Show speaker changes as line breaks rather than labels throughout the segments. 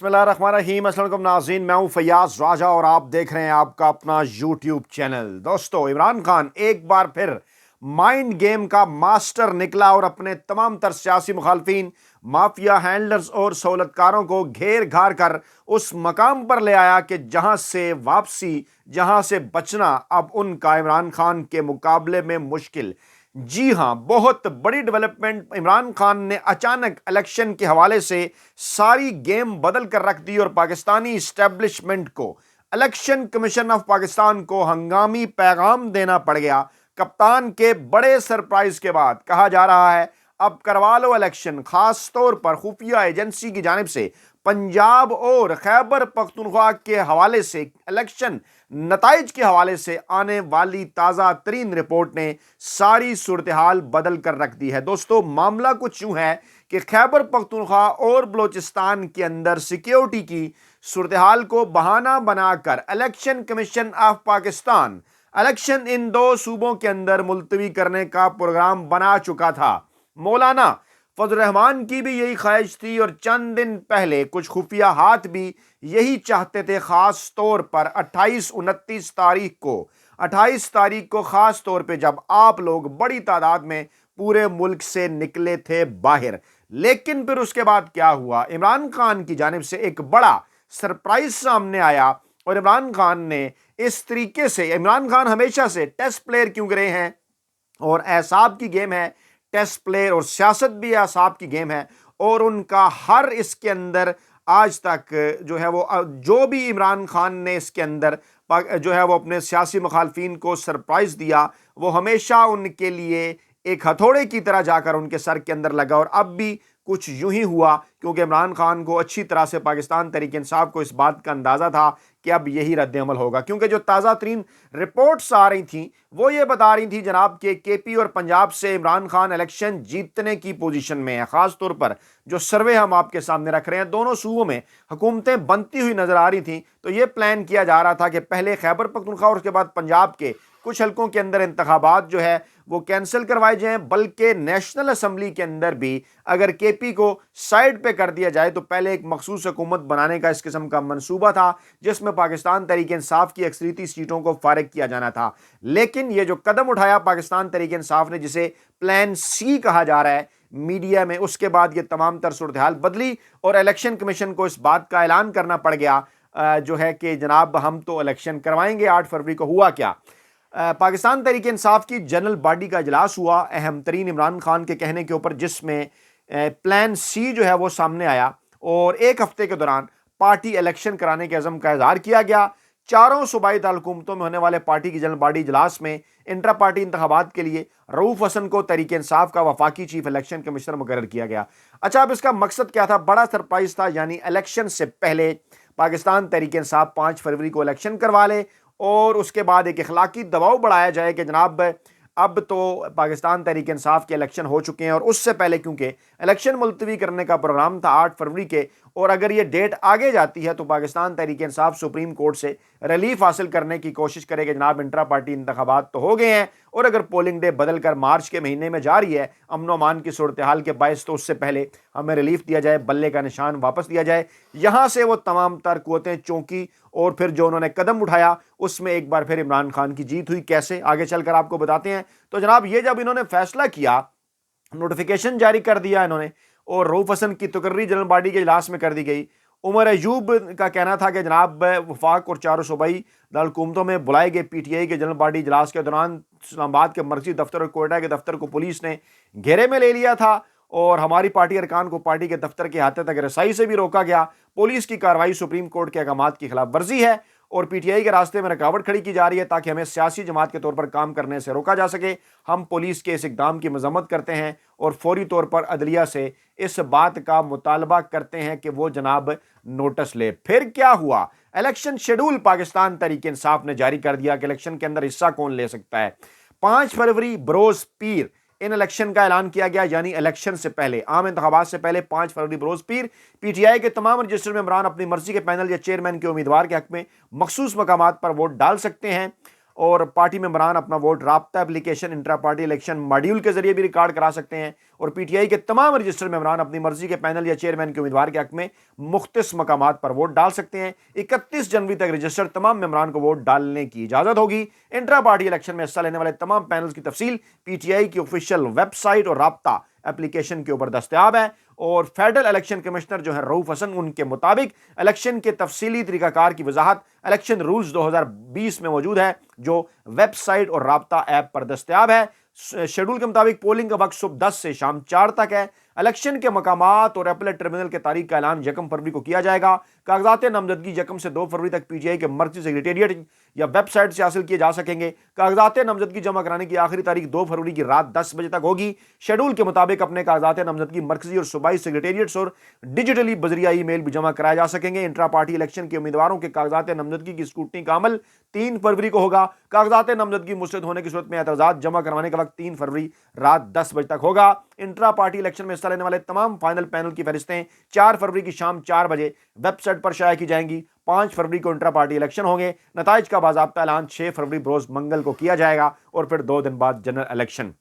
بسم اللہ الرحمن الرحیم۔ السلام علیکم ناظرین، میں ہوں فیاض راجہ اور آپ دیکھ رہے ہیں آپ کا اپنا یوٹیوب چینل۔ دوستو، عمران خان ایک بار پھر مائنڈ گیم کا ماسٹر نکلا اور اپنے تمام تر سیاسی مخالفین، مافیا ہینڈلرز اور سہولتکاروں کو گھیر گھار کر اس مقام پر لے آیا کہ جہاں سے واپسی، جہاں سے بچنا اب ان کا عمران خان کے مقابلے میں مشکل۔ جی ہاں، بہت بڑی ڈیولپمنٹ۔ عمران خان نے اچانک الیکشن کے حوالے سے ساری گیم بدل کر رکھ دی اور پاکستانی اسٹیبلشمنٹ کو، الیکشن کمیشن آف پاکستان کو ہنگامی پیغام دینا پڑ گیا۔ کپتان کے بڑے سرپرائز کے بعد کہا جا رہا ہے اب کروا لو الیکشن، خاص طور پر خفیہ ایجنسی کی جانب سے پنجاب اور خیبر پختونخوا کے حوالے سے الیکشن نتائج کے حوالے سے آنے والی تازہ ترین رپورٹ نے ساری صورتحال بدل کر رکھ دی ہے۔ دوستو، معاملہ کچھ یوں ہے کہ خیبر پختونخوا اور بلوچستان کے اندر سیکیورٹی کی صورتحال کو بہانہ بنا کر election commission of Pakistan election ان دو صوبوں کے اندر ملتوی کرنے کا پروگرام بنا چکا تھا۔ مولانا فضل الرحمان کی بھی یہی خواہش تھی اور چند دن پہلے کچھ خفیہ ہاتھ بھی یہی چاہتے تھے، خاص طور پر 28-29 تاریخ کو خاص طور پہ جب آپ لوگ بڑی تعداد میں پورے ملک سے نکلے تھے باہر۔ لیکن پھر اس کے بعد کیا ہوا؟ عمران خان کی جانب سے ایک بڑا سرپرائز سامنے آیا اور عمران خان نے اس طریقے سے، عمران خان ہمیشہ سے ٹیسٹ پلیئر کیوں رہے ہیں اور اعصاب کی گیم ہے، ٹیسٹ پلیئر اور سیاست بھی اعصاب کی گیم ہے، اور ان کا ہر اس کے اندر آج تک جو ہے وہ جو بھی عمران خان نے اس کے اندر جو ہے وہ اپنے سیاسی مخالفین کو سرپرائز دیا، وہ ہمیشہ ان کے لیے ایک ہتھوڑے کی طرح جا کر ان کے سر کے اندر لگا، اور اب بھی کچھ یوں ہی ہوا، کیونکہ عمران خان کو اچھی طرح سے پاکستان تحریک انصاف کو اس بات کا اندازہ تھا کہ اب یہی رد عمل ہوگا، کیونکہ جو تازہ ترین رپورٹس آ رہی تھیں وہ یہ بتا رہی تھیں جناب کہ کے پی اور پنجاب سے عمران خان الیکشن جیتنے کی پوزیشن میں ہے۔ خاص طور پر جو سروے ہم آپ کے سامنے رکھ رہے ہیں، دونوں صوبوں میں حکومتیں بنتی ہوئی نظر آ رہی تھیں، تو یہ پلان کیا جا رہا تھا کہ پہلے خیبر پختونخوا اور اس کے بعد پنجاب کے کچھ حلقوں کے اندر انتخابات جو ہے وہ کینسل کروائے جائیں، بلکہ نیشنل اسمبلی کے اندر بھی اگر کے پی کو سائیڈ پہ کر دیا جائے تو پہلے ایک مخصوص حکومت بنانے کا اس قسم کا منصوبہ تھا جس میں پاکستان تحریک انصاف کی اکثریتی سیٹوں کو فارغ کیا جانا تھا۔ لیکن یہ جو قدم اٹھایا پاکستان تحریک انصاف نے، جسے پلان سی کہا جا رہا ہے میڈیا میں، اس کے بعد یہ تمام تر صورتحال بدلی اور الیکشن کمیشن کو اس بات کا اعلان کرنا پڑ گیا جو ہے کہ جناب ہم تو الیکشن کروائیں گے 8 فروری کو۔ ہوا کیا؟ پاکستان تحریک انصاف کی جنرل باڈی کا اجلاس ہوا اہم ترین عمران خان کے کہنے کے اوپر، جس میں پلان سی جو ہے وہ سامنے آیا اور ایک ہفتے کے دوران پارٹی الیکشن کرانے کے عزم کا اظہار کیا گیا۔ چاروں صوبائی دارالحکومتوں میں ہونے والے پارٹی کی جنرل باڈی اجلاس میں انٹرا پارٹی انتخابات کے لیے رؤوف حسن کو تحریک انصاف کا وفاقی چیف الیکشن کمشنر مقرر کیا گیا۔ اچھا، اب اس کا مقصد کیا تھا؟ بڑا سرپرائز تھا، یعنی الیکشن سے پہلے پاکستان تحریک انصاف 5 فروری کو الیکشن کروا لے اور اس کے بعد ایک اخلاقی دباؤ بڑھایا جائے کہ جناب اب تو پاکستان تحریک انصاف کے الیکشن ہو چکے ہیں، اور اس سے پہلے کیونکہ الیکشن ملتوی کرنے کا پروگرام تھا 8 فروری کے، اور اگر یہ ڈیٹ آگے جاتی ہے تو پاکستان تحریک انصاف سپریم کورٹ سے ریلیف حاصل کرنے کی کوشش کرے کہ جناب انٹرا پارٹی انتخابات تو ہو گئے ہیں، اور اگر پولنگ ڈے بدل کر مارچ کے مہینے میں جاری ہے امن و امان کی صورتحال کے باعث، تو اس سے پہلے ہمیں ریلیف دیا جائے، بلے کا نشان واپس دیا جائے۔ یہاں سے وہ تمام تر قوتیں چونکی اور پھر جو انہوں نے قدم اٹھایا اس میں ایک بار پھر عمران خان کی جیت ہوئی۔ کیسے؟ آگے چل کر آپ کو بتاتے ہیں۔ تو جناب یہ جب انہوں نے فیصلہ کیا، نوٹیفیکیشن جاری کر دیا انہوں نے، اور رؤوف حسن کی تقرری جنرل باڈی کے اجلاس میں کر دی گئی۔ عمر ایوب کا کہنا تھا کہ جناب وفاق اور چاروں صوبائی دارالحکومتوں میں بلائے گئے پی ٹی آئی کے جنرل باڈی اجلاس کے دوران اسلام آباد کے مرکزی دفتر اور کوئٹہ کے دفتر کو پولیس نے گھیرے میں لے لیا تھا، اور ہماری پارٹی ارکان کو پارٹی کے دفتر کے احاطے تک رسائی سے بھی روکا گیا۔ پولیس کی کارروائی سپریم کورٹ کے احکامات کی خلاف ورزی ہے اور پی ٹی آئی کے راستے میں رکاوٹ کھڑی کی جا رہی ہے تاکہ ہمیں سیاسی جماعت کے طور پر کام کرنے سے روکا جا سکے۔ ہم پولیس کے اس اقدام کی مذمت کرتے ہیں اور فوری طور پر عدلیہ سے اس بات کا مطالبہ کرتے ہیں کہ وہ جناب نوٹس لے۔ پھر کیا ہوا؟ الیکشن شیڈول پاکستان تحریک انصاف نے جاری کر دیا کہ الیکشن کے اندر حصہ کون لے سکتا ہے۔ 5 فروری بروز پیر ان الیکشن کا اعلان کیا گیا، یعنی الیکشن سے پہلے، عام انتخابات سے پہلے 5 فروری بروز پیر پی ٹی آئی کے تمام رجسٹر ممبران اپنی مرضی کے پینل یا چیئرمین کے امیدوار کے حق میں مخصوص مقامات پر ووٹ ڈال سکتے ہیں۔ اور پارٹی ممبران اپنا ووٹ رابطہ application intra party election module کے ذریعے بھی ریکارڈ کرا سکتے ہیں، اور پی ٹی آئی کے تمام رجسٹرڈ ممبران اپنی مرضی کے پینل یا چیئرمین کے امیدوار کے حق میں مختص مقامات پر ووٹ ڈال سکتے ہیں۔ 31 جنوری تک رجسٹرڈ تمام ممبران کو ووٹ ڈالنے کی اجازت ہوگی۔ انٹرا پارٹی الیکشن میں حصہ لینے والے تمام پینلز کی تفصیل پی ٹی آئی کی آفیشیل ویب سائٹ اور رابطہ اپلیکیشن کے اوپر دستیاب ہے، اور فیڈرل الیکشن کمشنر جو ہیں رؤوف حسن، ان کے مطابق الیکشن کے تفصیلی طریقہ کار کی وضاحت الیکشن رولز 2020 میں موجود ہے، جو ویب سائٹ اور رابطہ ایپ پر دستیاب ہے۔ شیڈول کے مطابق پولنگ کا وقت صبح 10 سے شام 4 تک ہے۔ الیکشن کے مقامات اور اپیلیٹ ٹرمینل کے تاریخ کا اعلان 1 فروری کو کیا جائے گا۔ کاغذات نامزدگی 1 سے 2 فروری تک پی ٹی آئی کے مرکزی سیکریٹریٹ یا ویب سائٹ سے حاصل کیے جا سکیں گے۔ کاغذات نامزدگی جمع کرانے کی آخری تاریخ 2 فروری کی رات 10 بجے تک ہوگی۔ شیڈول کے مطابق اپنے کاغذات نامزدگی مرکزی اور صوبائی سیکریٹریٹس اور ڈیجیٹلی بذریعہ ای میل بھی جمع کرائے جا سکیں گے۔ انٹرا پارٹی الیکشن کے امیدواروں کے کاغذات نامزدگی کی اسکروٹنی کا عمل 3 فروری کو ہوگا۔ کاغذات نامزدگی مسترد ہونے کی صورت میں اعتراضات جمع کروانے کا وقت 3 فروری رات 10 بجے تک ہوگا۔ انٹرا پارٹی الیکشن میں حصہ لینے والے تمام فائنل پینل کی فہرستیں 4 فروری کی شام 4 بجے ویب سائٹ پر شائع کی جائیں گی۔ 5 فروری کو انٹرا پارٹی الیکشن ہوں گے۔ نتائج کا باضابطہ اعلان 6 فروری بروز منگل کو کیا جائے گا، اور پھر 2 دن بعد جنرل الیکشن۔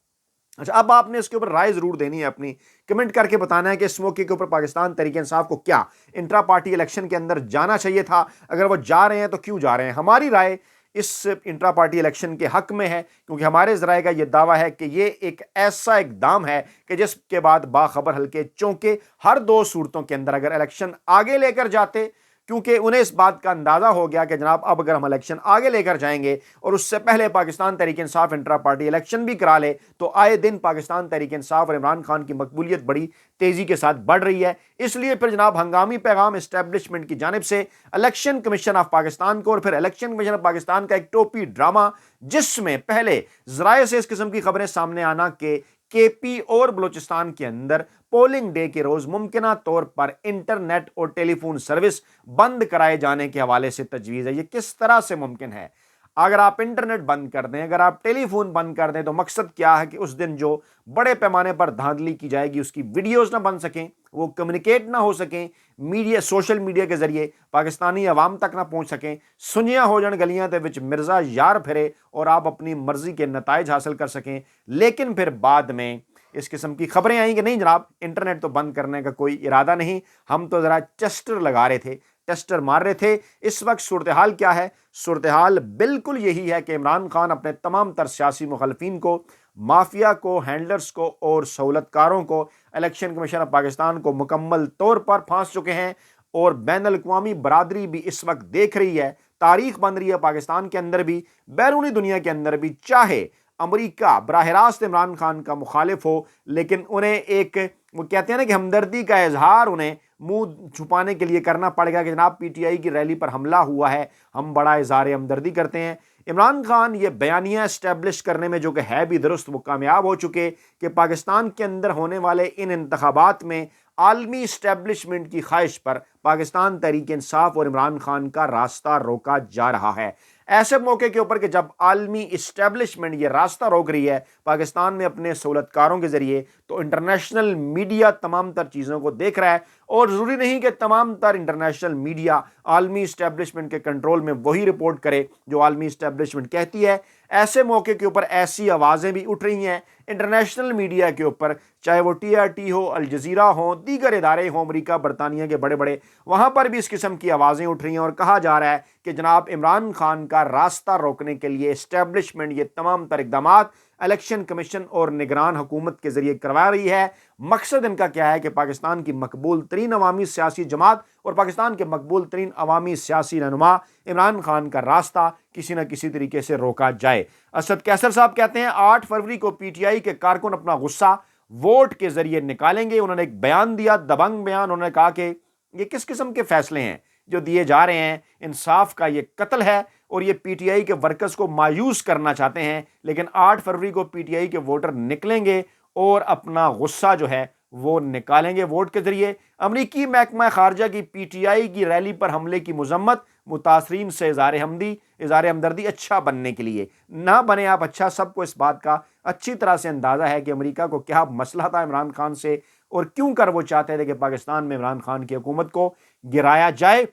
اچھا، اب آپ نے اس کے اوپر رائے ضرور دینی ہے، اپنی کمنٹ کر کے بتانا ہے کہ اس موقع کے اوپر پاکستان تحریک انصاف کو کیا انٹرا پارٹی الیکشن کے اندر جانا چاہیے تھا، اگر وہ جا رہے ہیں تو کیوں جا رہے ہیں۔ ہماری رائے اس انٹرا پارٹی الیکشن کے حق میں ہے، کیونکہ ہمارے ذرائع کا یہ دعویٰ ہے کہ یہ ایک ایسا اقدام ہے کہ جس کے بعد باخبر حلقے چونکہ ہر 2 صورتوں کے اندر اگر الیکشن آگے لے کر جاتے، کیونکہ انہیں اس بات کا اندازہ ہو گیا کہ جناب اب اگر ہم الیکشن آگے لے کر جائیں گے اور اس سے پہلے Pakistan Tehreek Insaf intra party election بھی کرا لے، تو آئے دن پاکستان تحریک انصاف اور عمران خان کی مقبولیت بڑی تیزی کے ساتھ بڑھ رہی ہے۔ اس لیے پھر جناب ہنگامی پیغام اسٹیبلشمنٹ کی جانب سے الیکشن کمیشن آف پاکستان کو، اور پھر الیکشن کمیشن آف پاکستان کا ایک ٹوپی ڈرامہ، جس میں پہلے ذرائع سے اس قسم کی خبریں سامنے آنا کہ کے پی اور بلوچستان کے اندر پولنگ ڈے کے روز ممکنہ طور پر انٹرنیٹ اور ٹیلی فون سروس بند کرائے جانے کے حوالے سے تجویز ہے۔ یہ کس طرح سے ممکن ہے؟ اگر آپ انٹرنیٹ بند کر دیں، اگر آپ ٹیلی فون بند کر دیں، تو مقصد کیا ہے کہ اس دن جو بڑے پیمانے پر دھاندلی کی جائے گی اس کی ویڈیوز نہ بن سکیں، وہ کمیونیکیٹ نہ ہو سکیں، میڈیا سوشل میڈیا کے ذریعے پاکستانی عوام تک نہ پہنچ سکیں، سنیاں ہو جان گلیاں تے وچ مرزا یار پھرے اور آپ اپنی مرضی کے نتائج حاصل کر سکیں۔ لیکن پھر بعد میں اس قسم کی خبریں آئیں کہ نہیں جناب انٹرنیٹ تو بند کرنے کا کوئی ارادہ نہیں، ہم تو ذرا ٹیسٹر لگا رہے تھے، ٹیسٹر مار رہے تھے۔ اس وقت صورتحال کیا ہے؟ صورتحال بالکل یہی ہے کہ عمران خان اپنے تمام تر سیاسی مخالفین کو، مافیا کو، ہینڈلرز کو اور سہولت کاروں کو الیکشن کمیشن آف پاکستان کو مکمل طور پر پھانس چکے ہیں، اور بین الاقوامی برادری بھی اس وقت دیکھ رہی ہے، تاریخ بن رہی ہے پاکستان کے اندر بھی، بیرونی دنیا کے اندر بھی، چاہے امریکہ براہ راست عمران خان کا مخالف ہو، لیکن انہیں ایک، وہ کہتے ہیں نا کہ ہمدردی کا اظہار انہیں منہ چھپانے کے لیے کرنا پڑے گا کہ جناب پی ٹی آئی کی ریلی پر حملہ ہوا ہے، ہم بڑا اظہار ہمدردی کرتے ہیں۔ عمران خان یہ بیانیہ اسٹیبلش کرنے میں جو کہ ہے بھی درست، وہ کامیاب ہو چکے کہ پاکستان کے اندر ہونے والے ان انتخابات میں عالمی اسٹیبلشمنٹ کی خواہش پر پاکستان تحریک انصاف اور عمران خان کا راستہ روکا جا رہا ہے۔ ایسے موقع کے اوپر کہ جب عالمی اسٹیبلشمنٹ یہ راستہ روک رہی ہے پاکستان میں اپنے سہولت کاروں کے ذریعے، تو انٹرنیشنل میڈیا تمام تر چیزوں کو دیکھ رہا ہے، اور ضروری نہیں کہ تمام تر انٹرنیشنل میڈیا عالمی اسٹیبلشمنٹ کے کنٹرول میں وہی رپورٹ کرے جو عالمی اسٹیبلشمنٹ کہتی ہے۔ ایسے موقع کے اوپر ایسی آوازیں بھی اٹھ رہی ہیں انٹرنیشنل میڈیا کے اوپر، چاہے وہ ٹی آر ٹی ہو، الجزیرہ ہو، دیگر ادارے ہوں امریکہ برطانیہ کے بڑے بڑے، وہاں پر بھی اس قسم کی آوازیں اٹھ رہی ہیں، اور کہا جا رہا ہے کہ جناب عمران خان کا راستہ روکنے کے لیے اسٹیبلشمنٹ یہ تمام تر اقدامات الیکشن کمیشن اور نگران حکومت کے ذریعے کروا رہی ہے۔ مقصد ان کا کیا ہے کہ پاکستان کی مقبول ترین عوامی سیاسی جماعت اور پاکستان کے مقبول ترین عوامی سیاسی رہنما عمران خان کا راستہ کسی نہ کسی طریقے سے روکا جائے۔ اسد کیسر صاحب کہتے ہیں 8 فروری کو پی ٹی آئی کے کارکن اپنا غصہ ووٹ کے ذریعے نکالیں گے۔ انہوں نے ایک بیان دیا، دبنگ بیان، انہوں نے کہا کہ یہ کس قسم کے فیصلے ہیں جو دیے جا رہے ہیں، انصاف کا یہ قتل ہے، اور یہ پی ٹی آئی کے ورکرز کو مایوس کرنا چاہتے ہیں۔ لیکن 8 فروری کو پی ٹی آئی کے ووٹر نکلیں گے اور اپنا غصہ جو ہے وہ نکالیں گے ووٹ کے ذریعے۔ امریکی محکمہ خارجہ کی پی ٹی آئی کی ریلی پر حملے کی مذمت، متاثرین سے اظہار ہمدردی اچھا بننے کے لیے نہ بنے آپ اچھا۔ سب کو اس بات کا اچھی طرح سے اندازہ ہے کہ امریکہ کو کیا مسئلہ تھا عمران خان سے، اور کیوں کر وہ چاہتے تھے کہ پاکستان میں عمران خان کی حکومت کو گرایا جائے۔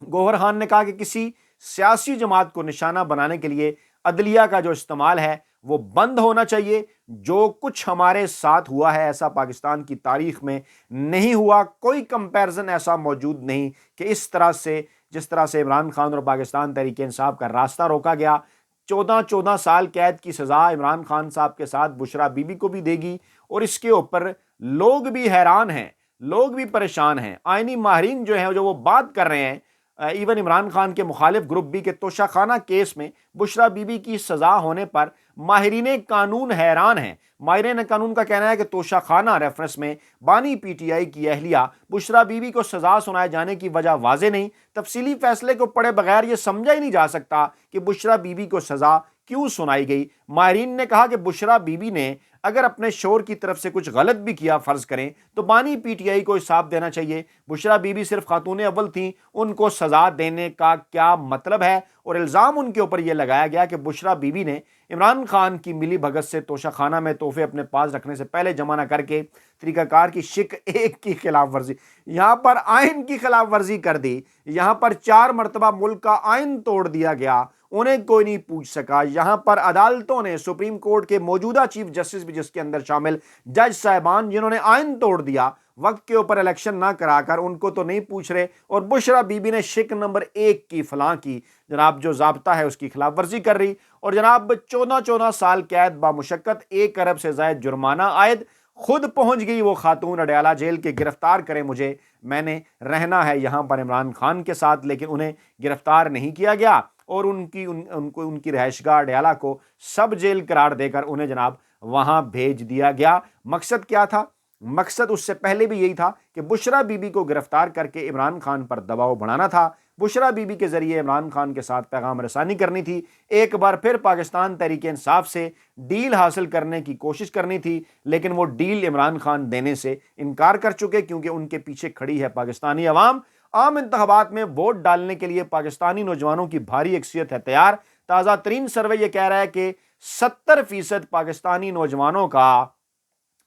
گوہر خان نے کہا کہ کسی سیاسی جماعت کو نشانہ بنانے کے لیے عدلیہ کا جو استعمال ہے وہ بند ہونا چاہیے۔ جو کچھ ہمارے ساتھ ہوا ہے ایسا پاکستان کی تاریخ میں نہیں ہوا، کوئی کمپیرزن ایسا موجود نہیں کہ اس طرح سے جس طرح سے عمران خان اور پاکستان تحریک انصاف کا راستہ روکا گیا۔ 14 سال قید کی سزا عمران خان صاحب کے ساتھ بشرا بی بی کو بھی دے گی، اور اس کے اوپر لوگ بھی حیران ہیں، لوگ بھی پریشان ہیں۔ آئینی ماہرین جو ہیں جو وہ بات کر رہے ہیں، ایون عمران خان کے مخالف گروپ بھی، کہ توشہ خانہ کیس میں بشرا بی بی کی سزا ہونے پر ماہرین قانون حیران ہیں۔ ماہرین قانون کا کہنا ہے کہ توشہ خانہ ریفرنس میں بانی پی ٹی آئی کی اہلیہ بشرا بی بی کو سزا سنائے جانے کی وجہ واضح نہیں۔ تفصیلی فیصلے کو پڑھے بغیر یہ سمجھا ہی نہیں جا سکتا کہ بشرا بی بی کو سزا کیوں سنائی گئی۔ ماہرین نے کہا کہ بشرا بی بی نے اگر اپنے شوہر کی طرف سے کچھ غلط بھی کیا فرض کریں تو بانی پی ٹی آئی کو حساب دینا چاہیے۔ بشرا بی بی صرف خاتون اول تھیں، ان کو سزا دینے کا کیا مطلب ہے؟ اور الزام ان کے اوپر یہ لگایا گیا کہ بشرا بی بی نے عمران خان کی ملی بھگت سے توشہ خانہ میں تحفے اپنے پاس رکھنے سے پہلے جمع نہ کر کے طریقہ کار کی شک 1 کی خلاف ورزی، یہاں پر آئین کی خلاف ورزی کر دی، یہاں پر 4 مرتبہ ملک کا آئین توڑ دیا گیا، انہیں کوئی نہیں پوچھ سکا۔ یہاں پر عدالتوں نے، سپریم کورٹ کے موجودہ چیف جسٹس بھی جس کے اندر شامل جج صاحبان، جنہوں نے آئین توڑ دیا، وقت کے اوپر الیکشن نہ کرا کر، ان کو تو نہیں پوچھ رہے۔ اور بشرا بی بی نے شک نمبر 1 کی فلاں کی جناب جو ضابطہ ہے اس کی خلاف ورزی کر رہی، اور جناب 14 سال قید بامشقت، 1 ارب سے زائد جرمانہ عائد۔ خود پہنچ گئی وہ خاتون اڈیالہ جیل کے، گرفتار کریں مجھے، میں نے رہنا ہے یہاں پر عمران خان کے ساتھ، لیکن انہیں گرفتار نہیں کیا گیا، اور ان کی رہائش گاہ اڈیالہ کو سب جیل قرار دے کر انہیں جناب وہاں بھیج دیا گیا۔ مقصد کیا تھا؟ مقصد اس سے پہلے بھی یہی تھا کہ بشرا بی بی کو گرفتار کر کے عمران خان پر دباؤ بڑھانا تھا، بشرا بی بی کے ذریعے عمران خان کے ساتھ پیغام رسانی کرنی تھی، ایک بار پھر پاکستان تحریک انصاف سے ڈیل حاصل کرنے کی کوشش کرنی تھی، لیکن وہ ڈیل عمران خان دینے سے انکار کر چکے، کیونکہ ان کے پیچھے کھڑی ہے پاکستانی عوام۔ عام انتخابات میں ووٹ ڈالنے کے لیے پاکستانی نوجوانوں کی بھاری اکثریت ہے تیار۔ تازہ ترین سروے یہ کہہ رہا ہے کہ 70% پاکستانی نوجوانوں کا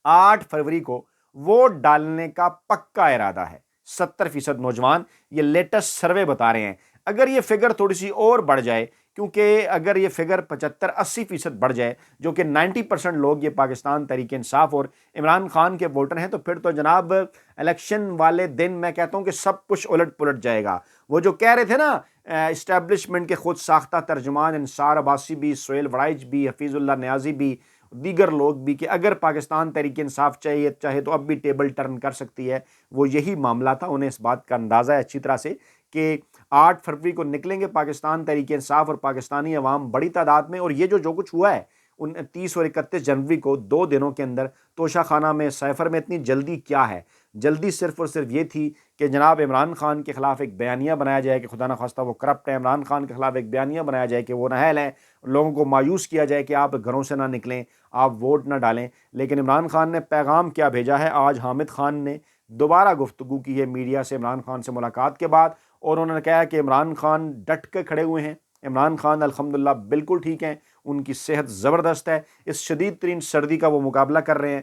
8 فروری کو ووٹ ڈالنے کا پکا ارادہ ہے۔ 70% نوجوان، یہ لیٹسٹ سروے بتا رہے ہیں۔ اگر یہ فگر تھوڑی سی اور بڑھ جائے، کیونکہ اگر یہ فگر 75-80% بڑھ جائے، جو کہ 90% لوگ یہ پاکستان تحریک انصاف اور عمران خان کے ووٹر ہیں، تو پھر تو جناب الیکشن والے دن میں کہتا ہوں کہ سب کچھ الٹ پلٹ جائے گا۔ وہ جو کہہ رہے تھے نا اسٹیبلشمنٹ کے خود ساختہ ترجمان انصار عباسی بھی، سہیل وڑائچ بھی، حفیظ اللہ نیازی بھی، دیگر لوگ بھی، کہ اگر پاکستان تحریک انصاف چاہے تو اب بھی ٹیبل ٹرن کر سکتی ہے، وہ یہی معاملہ تھا۔ انہیں اس بات کا اندازہ ہے اچھی طرح سے کہ 8 فروری کو نکلیں گے پاکستان تحریک انصاف اور پاکستانی عوام بڑی تعداد میں، اور یہ جو کچھ ہوا ہے 29 اور 31 جنوری کو 2 دنوں کے اندر توشہ خانہ میں، سیفر میں، اتنی جلدی کیا ہے؟ جلدی صرف اور صرف یہ تھی کہ جناب عمران خان کے خلاف ایک بیانیہ بنایا جائے کہ خدا نہ خواستہ وہ کرپٹ ہے، عمران خان کے خلاف ایک بیانیہ بنایا جائے کہ وہ نااہل ہیں، لوگوں کو مایوس کیا جائے کہ آپ گھروں سے نہ نکلیں، آپ ووٹ نہ ڈالیں۔ لیکن عمران خان نے پیغام کیا بھیجا ہے؟ آج حامد خان نے دوبارہ گفتگو کی ہے میڈیا سے عمران خان سے ملاقات کے بعد، اور انہوں نے کہا کہ عمران خان ڈٹ کے کھڑے ہوئے ہیں، عمران خان الحمدللہ بالکل ٹھیک ہیں، ان کی صحت زبردست ہے، اس شدید ترین سردی کا وہ مقابلہ کر رہے ہیں،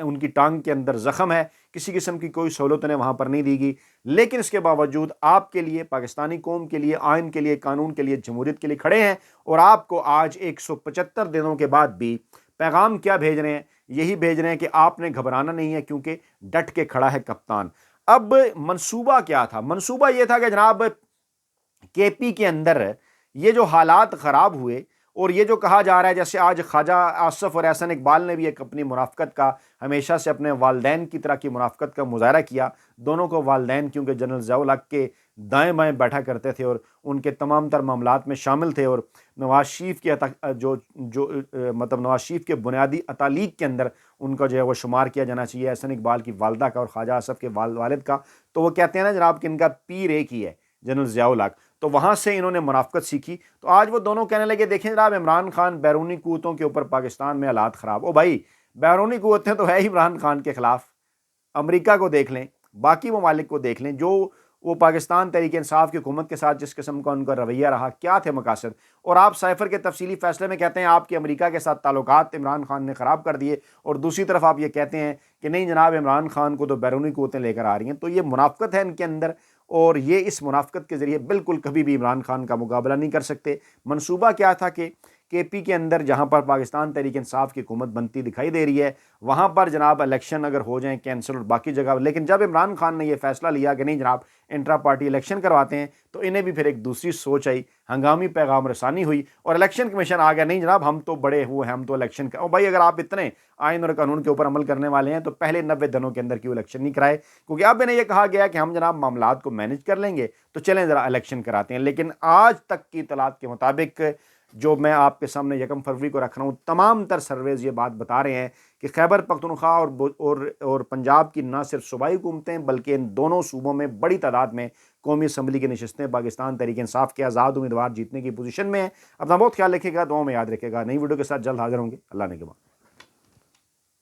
ان کی ٹانگ کے اندر زخم ہے، کسی قسم کی کوئی سہولت انہیں وہاں پر نہیں دی گئی، لیکن اس کے باوجود آپ کے لیے، پاکستانی قوم کے لیے، آئین کے لیے، قانون کے لیے، جمہوریت کے لیے کھڑے ہیں، اور آپ کو آج 175 دنوں کے بعد بھی پیغام کیا بھیج رہے ہیں؟ یہی بھیج رہے ہیں کہ آپ نے گھبرانا نہیں ہے، کیونکہ ڈٹ کے کھڑا ہے کپتان۔ اب منصوبہ کیا تھا؟ منصوبہ یہ تھا کہ جناب کے پی کے اندر یہ جو حالات خراب ہوئے، اور یہ جو کہا جا رہا ہے، جیسے آج خواجہ آصف اور احسن اقبال نے بھی ایک اپنی منافقت کا، ہمیشہ سے اپنے والدین کی طرح کی منافقت کا مظاہرہ کیا، دونوں کو والدین، کیونکہ جنرل ضیاء الحق کے دائیں بائیں بیٹھا کرتے تھے اور ان کے تمام تر معاملات میں شامل تھے، اور نواز شریف کے نواز شریف کے بنیادی اتالیق کے اندر ان کا جو ہے وہ شمار کیا جانا چاہیے، احسن اقبال کی والدہ کا اور خواجہ آصف کے والد کا۔ تو وہ کہتے ہیں نا جناب کہ ان کا پیر ایک ہی ہے، جنرل ضیاء الحق، تو وہاں سے انہوں نے منافقت سیکھی۔ تو آج وہ دونوں کہنے لگے دیکھیں جناب عمران خان بیرونی قوتوں کے اوپر پاکستان میں حالات خراب، او بھائی بیرونی قوتیں تو ہے ہی عمران خان کے خلاف، امریکہ کو دیکھ لیں، باقی ممالک کو دیکھ لیں، جو وہ پاکستان تحریک انصاف کی حکومت کے ساتھ جس قسم کا ان کا رویہ رہا، کیا تھے مقاصد، اور آپ سائفر کے تفصیلی فیصلے میں کہتے ہیں آپ کے امریکہ کے ساتھ تعلقات عمران خان نے خراب کر دیے، اور دوسری طرف آپ یہ کہتے ہیں کہ نہیں جناب عمران خان کو تو بیرونی قوتیں لے کر آ رہی ہیں۔ تو یہ منافقت ہے ان کے اندر، اور یہ اس منافقت کے ذریعے بالکل کبھی بھی عمران خان کا مقابلہ نہیں کر سکتے۔ منصوبہ کیا تھا کہ کے پی کے اندر جہاں پر پاکستان تحریک انصاف کی حکومت بنتی دکھائی دے رہی ہے وہاں پر جناب الیکشن اگر ہو جائیں کینسل اور باقی جگہ، لیکن جب عمران خان نے یہ فیصلہ لیا کہ نہیں جناب انٹرا پارٹی الیکشن کرواتے ہیں تو انہیں بھی پھر ایک دوسری سوچ آئی، ہنگامی پیغام رسانی ہوئی اور الیکشن کمیشن آ گیا نہیں جناب ہم تو بڑے ہوئے ہیں، ہم تو الیکشن بھائی اگر آپ اتنے آئین اور قانون کے اوپر عمل کرنے والے ہیں تو پہلے 90 دنوں کے اندر کیوں الیکشن نہیں کرائے، کیونکہ اب انہیں یہ کہا گیا کہ ہم جناب معاملات کو مینج کر لیں گے تو چلیں ذرا الیکشن کراتے ہیں۔ لیکن آج تک کی اطلاعات کے مطابق جو میں آپ کے سامنے 1 فروری کو رکھ رہا ہوں، تمام تر سرویز یہ بات بتا رہے ہیں کہ خیبر پختونخوا اور پنجاب کی نہ صرف صوبائی حکومتیں بلکہ ان دونوں صوبوں میں بڑی تعداد میں قومی اسمبلی کی نشستیں پاکستان تحریک انصاف کے آزاد امیدوار جیتنے کی پوزیشن میں ہیں۔ اپنا بہت خیال رکھے گا، دعاؤں میں یاد رکھے گا۔ نئی ویڈیو کے ساتھ جلد حاضر ہوں گے، اللہ نے کے بعد۔